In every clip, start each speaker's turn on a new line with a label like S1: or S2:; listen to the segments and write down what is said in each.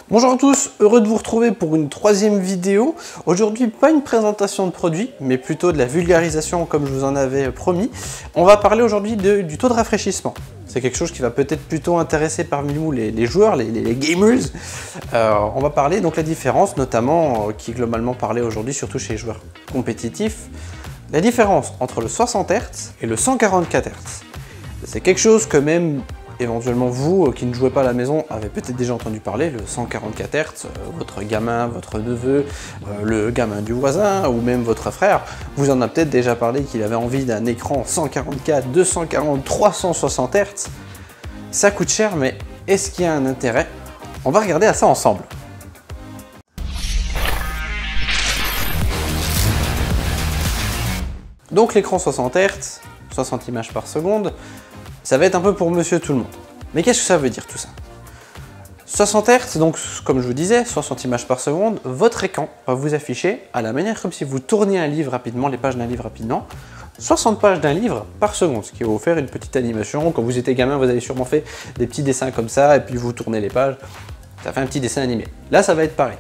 S1: Bonjour à tous, heureux de vous retrouver pour une troisième vidéo. Aujourd'hui, pas une présentation de produit, mais plutôt de la vulgarisation comme je vous en avais promis. On va parler aujourd'hui du taux de rafraîchissement. C'est quelque chose qui va peut-être plutôt intéresser parmi nous les joueurs, les gamers. On va parler donc la différence, notamment qui est globalement parlée aujourd'hui, surtout chez les joueurs compétitifs, la différence entre le 60 Hz et le 144 Hz. C'est quelque chose que même éventuellement vous qui ne jouez pas à la maison avez peut-être déjà entendu parler, le 144 Hz, votre gamin, votre neveu, le gamin du voisin ou même votre frère, vous en a peut-être déjà parlé qu'il avait envie d'un écran 144, 240, 360 Hz. Ça coûte cher, mais est-ce qu'il y a un intérêt? On va regarder à ça ensemble. Donc l'écran 60 Hz, 60 images par seconde, ça va être un peu pour monsieur tout le monde. Mais qu'est-ce que ça veut dire tout ça? 60 Hz, donc comme je vous disais, 60 images par seconde, votre écran va vous afficher à la manière comme si vous tourniez un livre rapidement, les pages d'un livre rapidement, 60 pages d'un livre par seconde, ce qui va vous faire une petite animation. Quand vous étiez gamin, vous avez sûrement fait des petits dessins comme ça, et puis vous tournez les pages, ça fait un petit dessin animé. Là, ça va être pareil.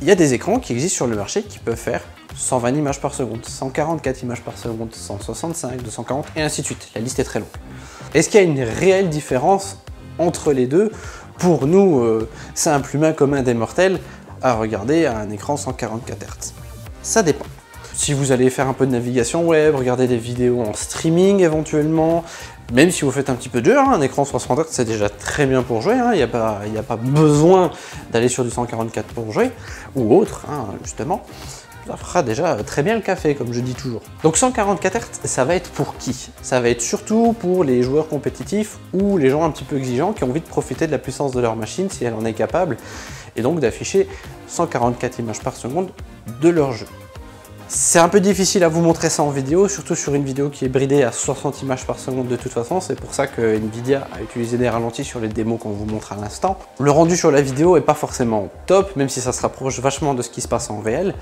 S1: Il y a des écrans qui existent sur le marché qui peuvent faire 120 images par seconde, 144 images par seconde, 165, 240 et ainsi de suite. La liste est très longue. Est-ce qu'il y a une réelle différence entre les deux pour nous, simples humains communs des mortels, à regarder à un écran 144 Hz? Ça dépend. Si vous allez faire un peu de navigation web, regarder des vidéos en streaming éventuellement, même si vous faites un petit peu de jeu, hein, un écran 60 Hz c'est déjà très bien pour jouer, il n'y a pas besoin d'aller sur du 144 pour jouer, ou autre, hein, justement. Ça fera déjà très bien le café, comme je dis toujours. Donc 144 Hz, ça va être pour qui? Ça va être surtout pour les joueurs compétitifs ou les gens un petit peu exigeants qui ont envie de profiter de la puissance de leur machine si elle en est capable, et donc d'afficher 144 images par seconde de leur jeu. C'est un peu difficile à vous montrer ça en vidéo, surtout sur une vidéo qui est bridée à 60 images par seconde de toute façon. C'est pour ça que Nvidia a utilisé des ralentis sur les démos qu'on vous montre à l'instant. Le rendu sur la vidéo est pas forcément top, même si ça se rapproche vachement de ce qui se passe en réel.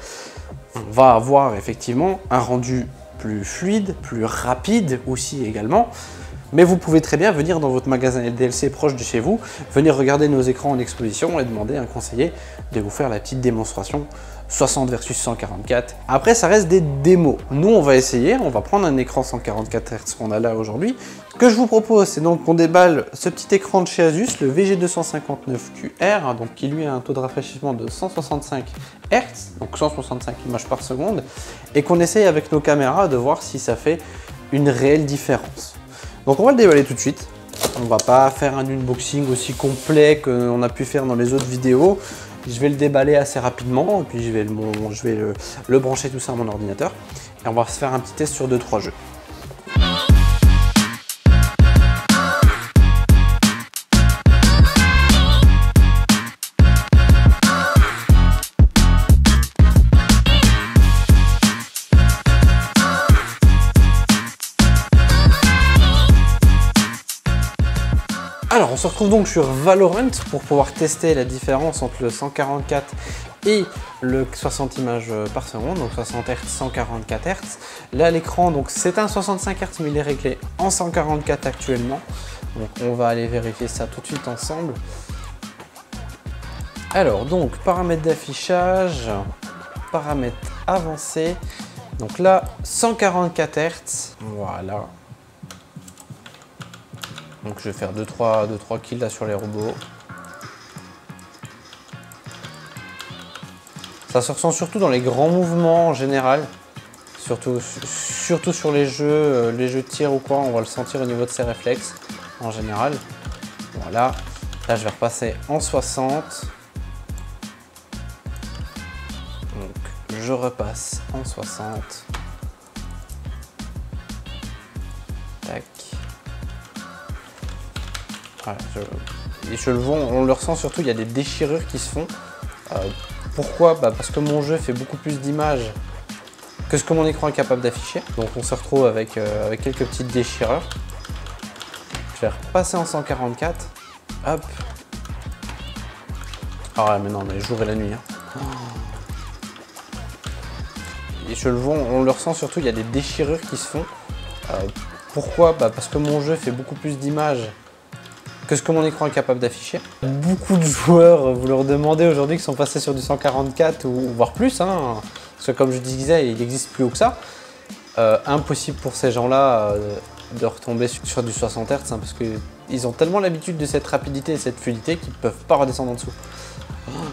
S1: On va avoir effectivement un rendu plus fluide, plus rapide aussi également. Mais vous pouvez très bien venir dans votre magasin LDLC proche de chez vous, venir regarder nos écrans en exposition et demander à un conseiller de vous faire la petite démonstration 60 versus 144. Après, ça reste des démos. Nous, on va essayer, on va prendre un écran 144 Hz qu'on a là aujourd'hui. Ce que je vous propose, c'est donc qu'on déballe ce petit écran de chez Asus, le VG259QR, donc qui lui a un taux de rafraîchissement de 165 Hz, donc 165 images par seconde, et qu'on essaye avec nos caméras de voir si ça fait une réelle différence. Donc on va le déballer tout de suite. On va pas faire un unboxing aussi complet qu'on a pu faire dans les autres vidéos. Je vais le déballer assez rapidement, et puis je vais le brancher tout ça à mon ordinateur. Et on va se faire un petit test sur 2-3 jeux. Alors on se retrouve donc sur Valorant pour pouvoir tester la différence entre le 144 et le 60 images par seconde, donc 60 Hz, 144 Hz. Là l'écran, donc c'est un 65 Hz mais il est réglé en 144 actuellement. Donc on va aller vérifier ça tout de suite ensemble. Alors donc paramètres d'affichage, paramètres avancés. Donc là 144 Hz, voilà. Donc je vais faire 2-3 kills là sur les robots. Ça se ressent surtout dans les grands mouvements en général. Surtout sur les jeux de tir ou quoi, on va le sentir au niveau de ses réflexes en général. Voilà. Là je vais repasser en 60. Donc je repasse en 60. Tac. Voilà, on le ressent surtout, il y a des déchirures qui se font. Pourquoi? Parce que mon jeu fait beaucoup plus d'images que ce que mon écran est capable d'afficher. Donc on se retrouve avec quelques petites déchirures. Je vais repasser en 144. Hop. Ah ouais, mais non, mais jour et la nuit. Hein. Et on le ressent surtout, il y a des déchirures qui se font. Pourquoi? Parce que mon jeu fait beaucoup plus d'images que ce que mon écran est capable d'afficher. Beaucoup de joueurs, vous leur demandez aujourd'hui, qui sont passés sur du 144 ou voire plus, hein, parce que comme je disais, il existe plus haut que ça. Impossible pour ces gens-là de retomber sur du 60 Hz, hein, parce qu'ils ont tellement l'habitude de cette rapidité et cette fluidité qu'ils ne peuvent pas redescendre en dessous.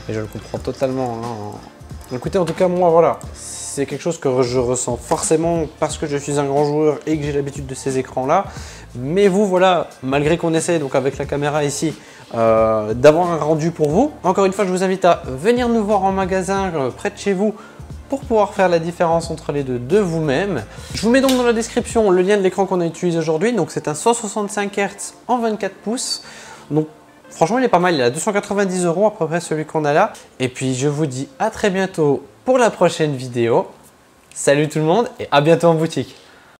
S1: Et je le comprends totalement. Hein. Écoutez, en tout cas, moi, voilà, c'est quelque chose que je ressens forcément parce que je suis un grand joueur et que j'ai l'habitude de ces écrans-là. Mais vous, voilà, malgré qu'on essaie, donc avec la caméra ici, d'avoir un rendu pour vous, encore une fois, je vous invite à venir nous voir en magasin près de chez vous pour pouvoir faire la différence entre les deux de vous-même. Je vous mets donc dans la description le lien de l'écran qu'on a utilisé aujourd'hui. Donc c'est un 165 Hz en 24 pouces. Donc franchement, il est pas mal, il est à 290 € à peu près celui qu'on a là. Et puis je vous dis à très bientôt pour la prochaine vidéo. Salut tout le monde et à bientôt en boutique.